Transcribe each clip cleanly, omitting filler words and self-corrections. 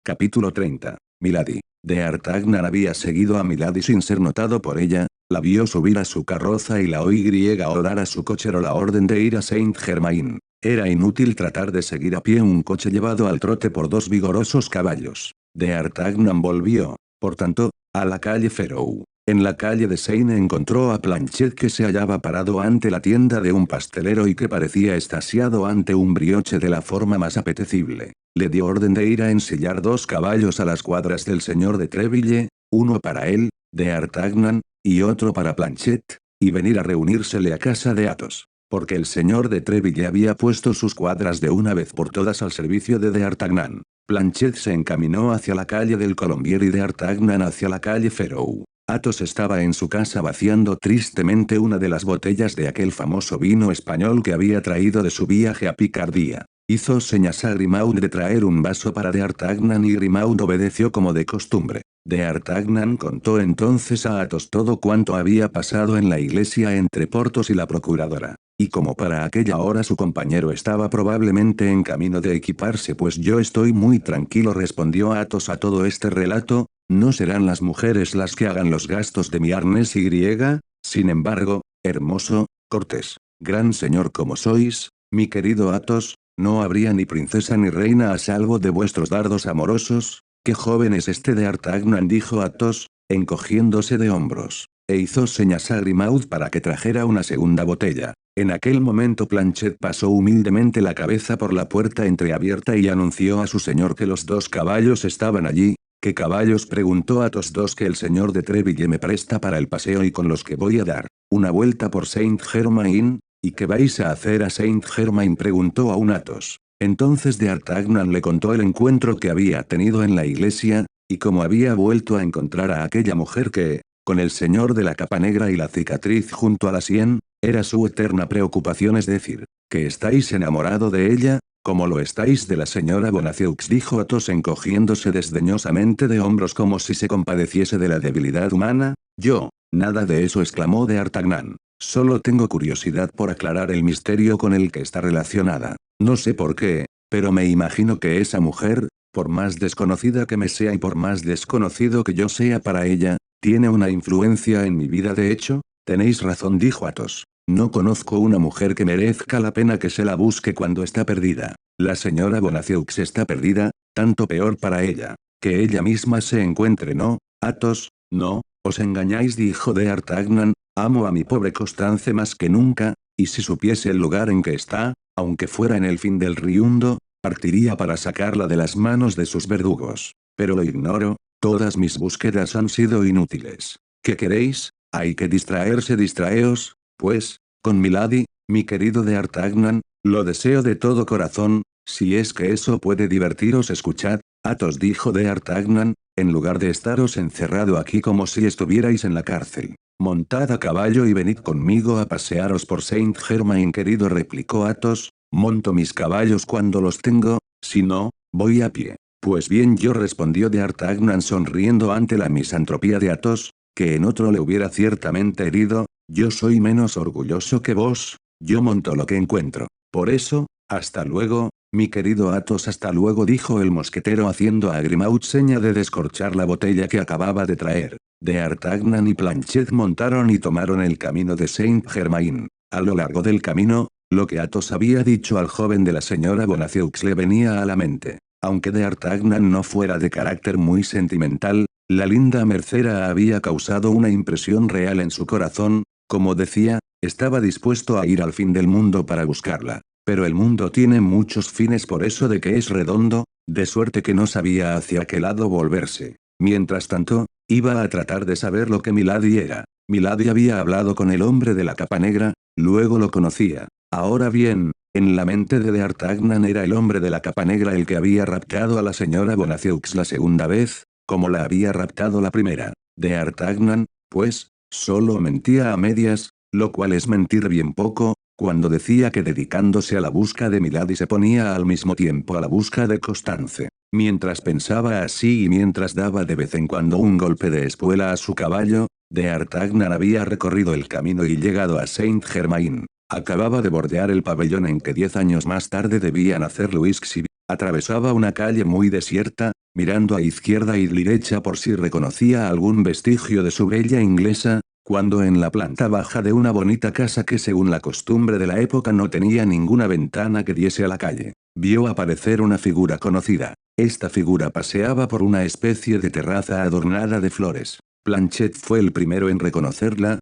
Capítulo 30. Milady. D'Artagnan había seguido a Milady sin ser notado por ella, la vio subir a su carroza y la o dar a su cochero la orden de ir a Saint-Germain. Era inútil tratar de seguir a pie un coche llevado al trote por dos vigorosos caballos. D'Artagnan volvió, por tanto, a la calle Ferou. En la calle de Seine encontró a Planchet que se hallaba parado ante la tienda de un pastelero y que parecía extasiado ante un brioche de la forma más apetecible. Le dio orden de ir a ensillar dos caballos a las cuadras del señor de Treville, uno para él, D'Artagnan, y otro para Planchet, y venir a reunírsele a casa de Athos. Porque el señor de Treville había puesto sus cuadras de una vez por todas al servicio de D'Artagnan. Planchet se encaminó hacia la calle del Colombier y D'Artagnan hacia la calle Ferou. Athos estaba en su casa vaciando tristemente una de las botellas de aquel famoso vino español que había traído de su viaje a Picardía. Hizo señas a Grimaud de traer un vaso para D'Artagnan y Grimaud obedeció como de costumbre. D'Artagnan contó entonces a Athos todo cuanto había pasado en la iglesia entre Porthos y la procuradora. Y como para aquella hora su compañero estaba probablemente en camino de equiparse, pues yo estoy muy tranquilo, respondió Athos a todo este relato. No serán las mujeres las que hagan los gastos de mi arnés y griega, sin embargo, hermoso, cortés, gran señor como sois, mi querido Athos, no habría ni princesa ni reina a salvo de vuestros dardos amorosos. Qué joven es este D'Artagnan, dijo Athos, encogiéndose de hombros, e hizo señas a Grimaud para que trajera una segunda botella. En aquel momento Planchet pasó humildemente la cabeza por la puerta entreabierta y anunció a su señor que los dos caballos estaban allí. ¿Qué caballos?, preguntó Athos. Dos que el señor de Treville me presta para el paseo y con los que voy a dar una vuelta por Saint-Germain. ¿Y qué vais a hacer a Saint-Germain?, preguntó aún Athos. Entonces D'Artagnan le contó el encuentro que había tenido en la iglesia, y cómo había vuelto a encontrar a aquella mujer que, con el señor de la capa negra y la cicatriz junto a la sien, era su eterna preocupación, es decir, que estáis enamorado de ella, como lo estáis de la señora Bonacieux, dijo Athos encogiéndose desdeñosamente de hombros como si se compadeciese de la debilidad humana. Yo, nada de eso, exclamó D'Artagnan. Solo tengo curiosidad por aclarar el misterio con el que está relacionada. No sé por qué, pero me imagino que esa mujer, por más desconocida que me sea y por más desconocido que yo sea para ella, tiene una influencia en mi vida. De hecho, tenéis razón, dijo Athos. No conozco una mujer que merezca la pena que se la busque cuando está perdida. La señora Bonacieux está perdida, tanto peor para ella. Que ella misma se encuentre, ¿no, Athos? No, os engañáis, dijo D'Artagnan. Amo a mi pobre Constance más que nunca, y si supiese el lugar en que está, aunque fuera en el fin del Riundo, partiría para sacarla de las manos de sus verdugos. Pero lo ignoro, todas mis búsquedas han sido inútiles. ¿Qué queréis? Hay que distraerse, distraeos, pues, con Milady, mi querido D'Artagnan, lo deseo de todo corazón. Si es que eso puede divertiros, escuchad, Athos, dijo D'Artagnan, en lugar de estaros encerrado aquí como si estuvierais en la cárcel. Montad a caballo y venid conmigo a pasearos por Saint-Germain, querido, replicó Athos. Monto mis caballos cuando los tengo, si no, voy a pie. Pues bien, yo, respondió D'Artagnan sonriendo ante la misantropía de Athos, que en otro le hubiera ciertamente herido. Yo soy menos orgulloso que vos, yo monto lo que encuentro. Por eso, hasta luego, mi querido Athos. Hasta luego, dijo el mosquetero haciendo a Grimaud seña de descorchar la botella que acababa de traer. D'Artagnan y Planchet montaron y tomaron el camino de Saint-Germain. A lo largo del camino, lo que Athos había dicho al joven de la señora Bonacieux le venía a la mente. Aunque D'Artagnan no fuera de carácter muy sentimental, la linda mercera había causado una impresión real en su corazón. Como decía, estaba dispuesto a ir al fin del mundo para buscarla. Pero el mundo tiene muchos fines, por eso de que es redondo, de suerte que no sabía hacia qué lado volverse. Mientras tanto, iba a tratar de saber lo que Milady era. Milady había hablado con el hombre de la capa negra, luego lo conocía. Ahora bien, en la mente de D'Artagnan era el hombre de la capa negra el que había raptado a la señora Bonacieux la segunda vez, como la había raptado la primera. D'Artagnan, pues, solo mentía a medias, lo cual es mentir bien poco, cuando decía que dedicándose a la busca de Milady se ponía al mismo tiempo a la busca de Constance. Mientras pensaba así y mientras daba de vez en cuando un golpe de espuela a su caballo, D'Artagnan había recorrido el camino y llegado a Saint-Germain. Acababa de bordear el pabellón en que 10 años más tarde debía nacer Louis Xavier. Atravesaba una calle muy desierta, mirando a izquierda y derecha por si reconocía algún vestigio de su bella inglesa, cuando en la planta baja de una bonita casa que según la costumbre de la época no tenía ninguna ventana que diese a la calle, vio aparecer una figura conocida. Esta figura paseaba por una especie de terraza adornada de flores. Planchet fue el primero en reconocerla.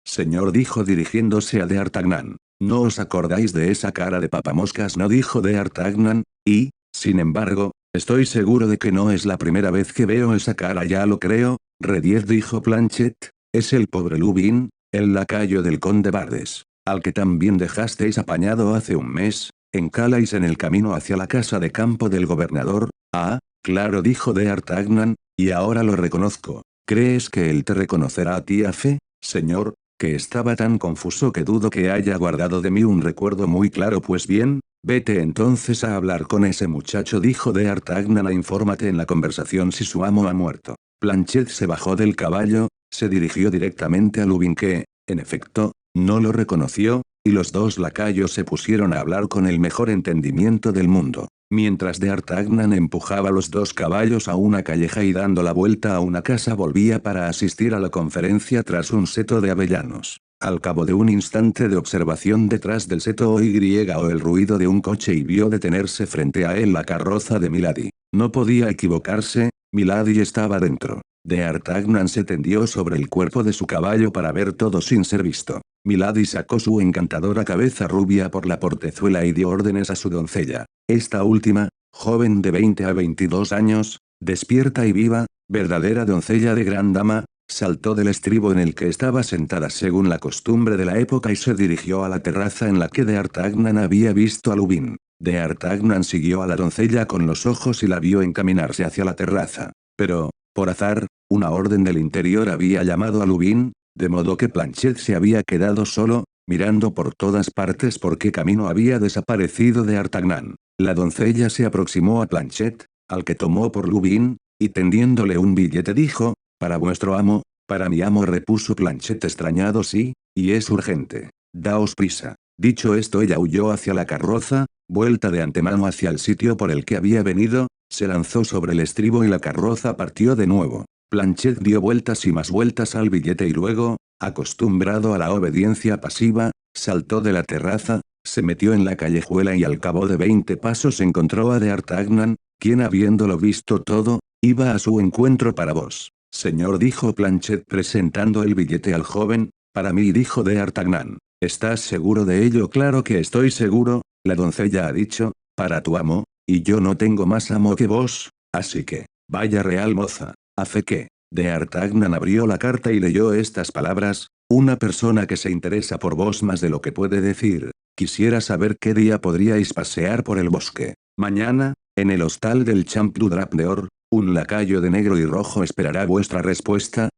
Señor, dijo dirigiéndose a D'Artagnan. ¿No os acordáis de esa cara de papamoscas? No, dijo D'Artagnan, y, sin embargo, estoy seguro de que no es la primera vez que veo esa cara. Ya lo creo, Rediez, dijo Planchet, es el pobre Lubin, el lacayo del conde Bardes, al que también dejasteis apañado hace un mes, en Calais en el camino hacia la casa de campo del gobernador. Ah, claro, dijo D'Artagnan, y ahora lo reconozco. ¿Crees que él te reconocerá a ti, a fe, señor? Que estaba tan confuso que dudo que haya guardado de mí un recuerdo muy claro. Pues bien, vete entonces a hablar con ese muchacho, dijo D'Artagnan, infórmate en la conversación si su amo ha muerto. Planchet se bajó del caballo, se dirigió directamente a Lubin que, en efecto, no lo reconoció, y los dos lacayos se pusieron a hablar con el mejor entendimiento del mundo. Mientras D'Artagnan empujaba los dos caballos a una calleja y dando la vuelta a una casa volvía para asistir a la conferencia tras un seto de avellanos. Al cabo de un instante de observación detrás del seto oyó el ruido de un coche y vio detenerse frente a él la carroza de Milady. No podía equivocarse, Milady estaba dentro. D'Artagnan se tendió sobre el cuerpo de su caballo para ver todo sin ser visto. Milady sacó su encantadora cabeza rubia por la portezuela y dio órdenes a su doncella. Esta última, joven de 20 a 22 años, despierta y viva, verdadera doncella de gran dama, saltó del estribo en el que estaba sentada según la costumbre de la época y se dirigió a la terraza en la que D'Artagnan había visto a Lubin. D'Artagnan siguió a la doncella con los ojos y la vio encaminarse hacia la terraza. Pero, por azar, una orden del interior había llamado a Lubin, de modo que Planchet se había quedado solo, mirando por todas partes por qué camino había desaparecido D'Artagnan. La doncella se aproximó a Planchet, al que tomó por Lubin, y tendiéndole un billete dijo, para vuestro amo. Para mi amo, repuso Planchet extrañado. Sí, y es urgente. Daos prisa. Dicho esto, ella huyó hacia la carroza, vuelta de antemano hacia el sitio por el que había venido, se lanzó sobre el estribo y la carroza partió de nuevo. Planchet dio vueltas y más vueltas al billete y luego, acostumbrado a la obediencia pasiva, saltó de la terraza, se metió en la callejuela y al cabo de 20 pasos encontró a D'Artagnan, quien habiéndolo visto todo, iba a su encuentro. Para vos, señor, dijo Planchet presentando el billete al joven. Para mí, dijo D'Artagnan. ¿Estás seguro de ello? Claro que estoy seguro, la doncella ha dicho, para tu amo, y yo no tengo más amo que vos, así que, vaya real moza, a fe que. D'Artagnan abrió la carta y leyó estas palabras: una persona que se interesa por vos más de lo que puede decir. Quisiera saber qué día podríais pasear por el bosque. Mañana, en el hostal del Champ du Drap d'Or, un lacayo de negro y rojo esperará vuestra respuesta.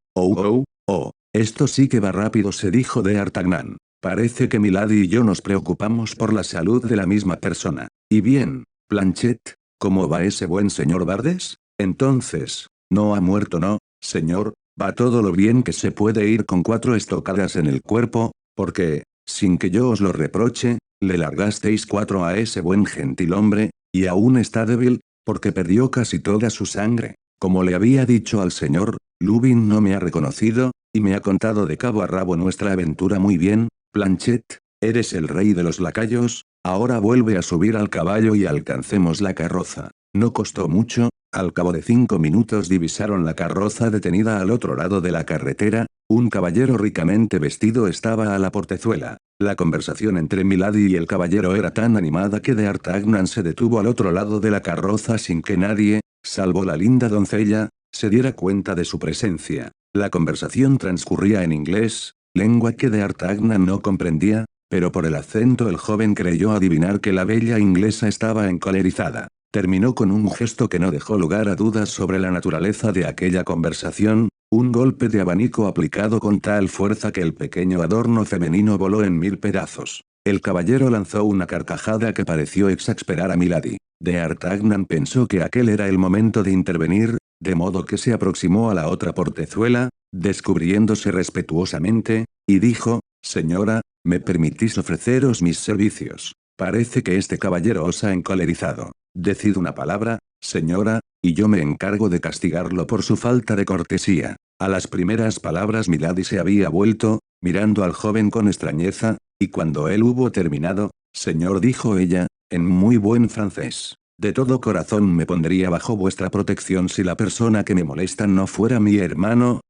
Esto sí que va rápido, se dijo D'Artagnan. Parece que Milady y yo nos preocupamos por la salud de la misma persona. Y bien, Planchet, ¿cómo va ese buen señor Bardes? Entonces, no ha muerto, no, señor, va todo lo bien que se puede ir con 4 estocadas en el cuerpo, porque, sin que yo os lo reproche, le largasteis 4 a ese buen gentilhombre, y aún está débil, porque perdió casi toda su sangre. Como le había dicho al señor, Lubin no me ha reconocido, y me ha contado de cabo a rabo nuestra aventura muy bien. Planchet, eres el rey de los lacayos, ahora vuelve a subir al caballo y alcancemos la carroza. No costó mucho, al cabo de 5 minutos divisaron la carroza detenida al otro lado de la carretera, un caballero ricamente vestido estaba a la portezuela. La conversación entre Milady y el caballero era tan animada que D'Artagnan se detuvo al otro lado de la carroza sin que nadie, salvo la linda doncella, se diera cuenta de su presencia. La conversación transcurría en inglés, lengua que D'Artagnan no comprendía, pero por el acento el joven creyó adivinar que la bella inglesa estaba encolerizada. Terminó con un gesto que no dejó lugar a dudas sobre la naturaleza de aquella conversación, un golpe de abanico aplicado con tal fuerza que el pequeño adorno femenino voló en 1000 pedazos. El caballero lanzó una carcajada que pareció exasperar a Milady. D'Artagnan pensó que aquel era el momento de intervenir, de modo que se aproximó a la otra portezuela, descubriéndose respetuosamente, y dijo: señora, ¿me permitís ofreceros mis servicios? Parece que este caballero os ha encolerizado. Decid una palabra, señora, y yo me encargo de castigarlo por su falta de cortesía. A las primeras palabras Milady se había vuelto, mirando al joven con extrañeza, y cuando él hubo terminado, señor, dijo ella, en muy buen francés, de todo corazón me pondría bajo vuestra protección si la persona que me molesta no fuera mi hermano.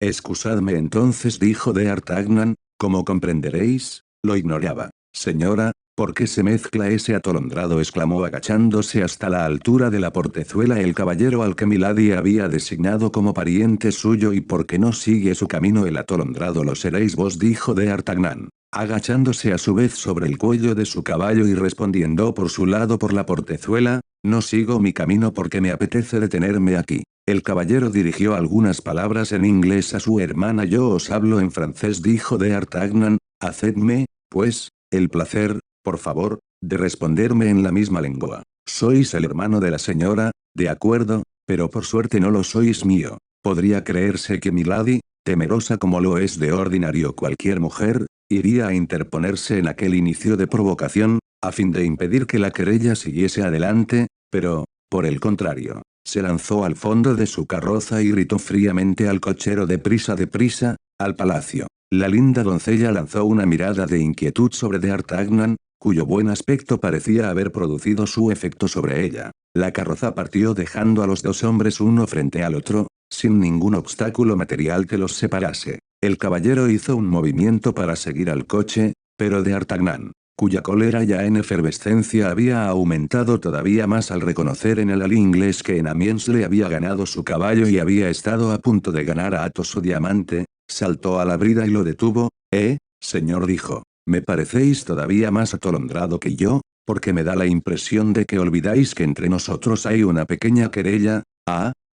Excusadme entonces, dijo d'Artagnan, como comprenderéis, lo ignoraba. Señora, ¿por qué se mezcla ese atolondrado?, exclamó agachándose hasta la altura de la portezuela el caballero al que Milady había designado como pariente suyo. ¿Y por qué no sigue su camino el atolondrado? Lo seréis vos, dijo d'Artagnan, agachándose a su vez sobre el cuello de su caballo y respondiendo por su lado por la portezuela, no sigo mi camino porque me apetece detenerme aquí. El caballero dirigió algunas palabras en inglés a su hermana. Yo os hablo en francés, dijo d'Artagnan, hacedme, pues, el placer, por favor, de responderme en la misma lengua. Sois el hermano de la señora, de acuerdo, pero por suerte no lo sois mío. Podría creerse que Milady, temerosa como lo es de ordinario cualquier mujer, iría a interponerse en aquel inicio de provocación, a fin de impedir que la querella siguiese adelante, pero, por el contrario, se lanzó al fondo de su carroza y gritó fríamente al cochero: deprisa, al palacio. La linda doncella lanzó una mirada de inquietud sobre d'Artagnan, cuyo buen aspecto parecía haber producido su efecto sobre ella. La carroza partió dejando a los dos hombres uno frente al otro, sin ningún obstáculo material que los separase. El caballero hizo un movimiento para seguir al coche, pero d'Artagnan, cuya cólera ya en efervescencia había aumentado todavía más al reconocer en el inglés que en Amiens le había ganado su caballo y había estado a punto de ganar a Athos su diamante, saltó a la brida y lo detuvo. Señor, dijo, me parecéis todavía más atolondrado que yo, porque me da la impresión de que olvidáis que entre nosotros hay una pequeña querella.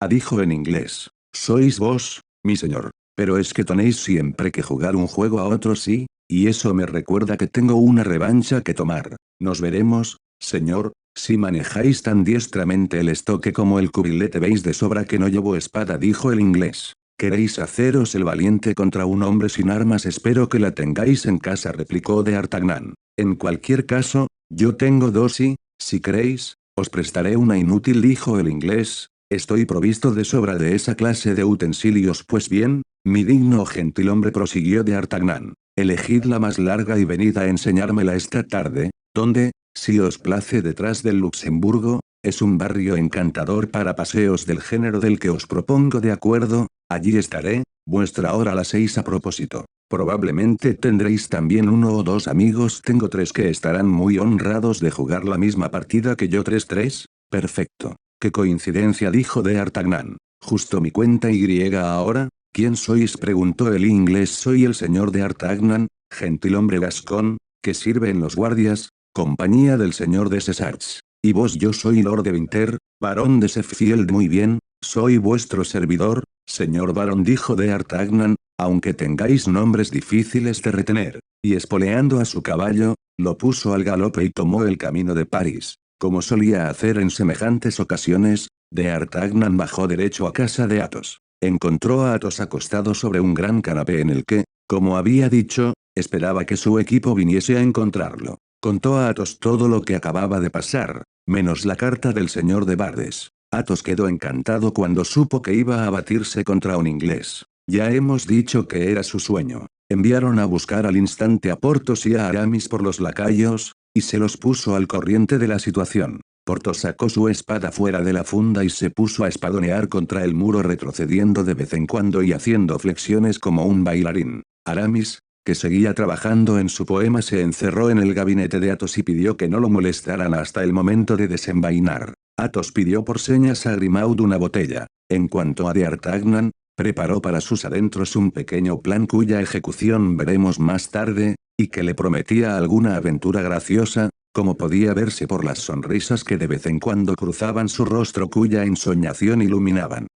Dijo en inglés, sois vos, mi señor, pero es que tenéis siempre que jugar un juego a otros, sí, y eso me recuerda que tengo una revancha que tomar. Nos veremos, señor, si manejáis tan diestramente el estoque como el cubilete. Veis de sobra que no llevo espada, dijo el inglés. ¿Queréis haceros el valiente contra un hombre sin armas? Espero que la tengáis en casa, replicó d'Artagnan. En cualquier caso, yo tengo dos y, si queréis, os prestaré una inútil, dijo el inglés. Estoy provisto de sobra de esa clase de utensilios. Pues bien, mi digno gentilhombre, prosiguió d'Artagnan, elegid la más larga y venid a enseñármela esta tarde, donde, si os place, detrás del Luxemburgo, es un barrio encantador para paseos del género del que os propongo. De acuerdo, allí estaré, vuestra hora a las 6 a propósito. Probablemente tendréis también uno o dos amigos. Tengo tres que estarán muy honrados de jugar la misma partida que yo. ¿Tres? Perfecto. ¡Qué coincidencia!, dijo d'Artagnan. Justo mi cuenta y ahora. ¿Quién sois?, preguntó el inglés. Soy el señor d'Artagnan, gentilhombre gascón, que sirve en los guardias, compañía del señor de Cesarts. Y vos? Yo soy Lord de Winter, barón de Sheffield. Muy bien, soy vuestro servidor, señor barón, dijo d'Artagnan, aunque tengáis nombres difíciles de retener. Y espoleando a su caballo, lo puso al galope y tomó el camino de París. Como solía hacer en semejantes ocasiones, d'Artagnan bajó derecho a casa de Athos. Encontró a Athos acostado sobre un gran canapé en el que, como había dicho, esperaba que su equipo viniese a encontrarlo. Contó a Athos todo lo que acababa de pasar, menos la carta del señor de Wardes. Athos quedó encantado cuando supo que iba a batirse contra un inglés. Ya hemos dicho que era su sueño. Enviaron a buscar al instante a Porthos y a Aramis por los lacayos, y se los puso al corriente de la situación. Porthos sacó su espada fuera de la funda y se puso a espadonear contra el muro, retrocediendo de vez en cuando y haciendo flexiones como un bailarín. Aramis, que seguía trabajando en su poema, se encerró en el gabinete de Athos y pidió que no lo molestaran hasta el momento de desenvainar. Athos pidió por señas a Grimaud una botella. En cuanto a d'Artagnan, preparó para sus adentros un pequeño plan cuya ejecución veremos más tarde, y que le prometía alguna aventura graciosa, como podía verse por las sonrisas que de vez en cuando cruzaban su rostro, cuya ensoñación iluminaban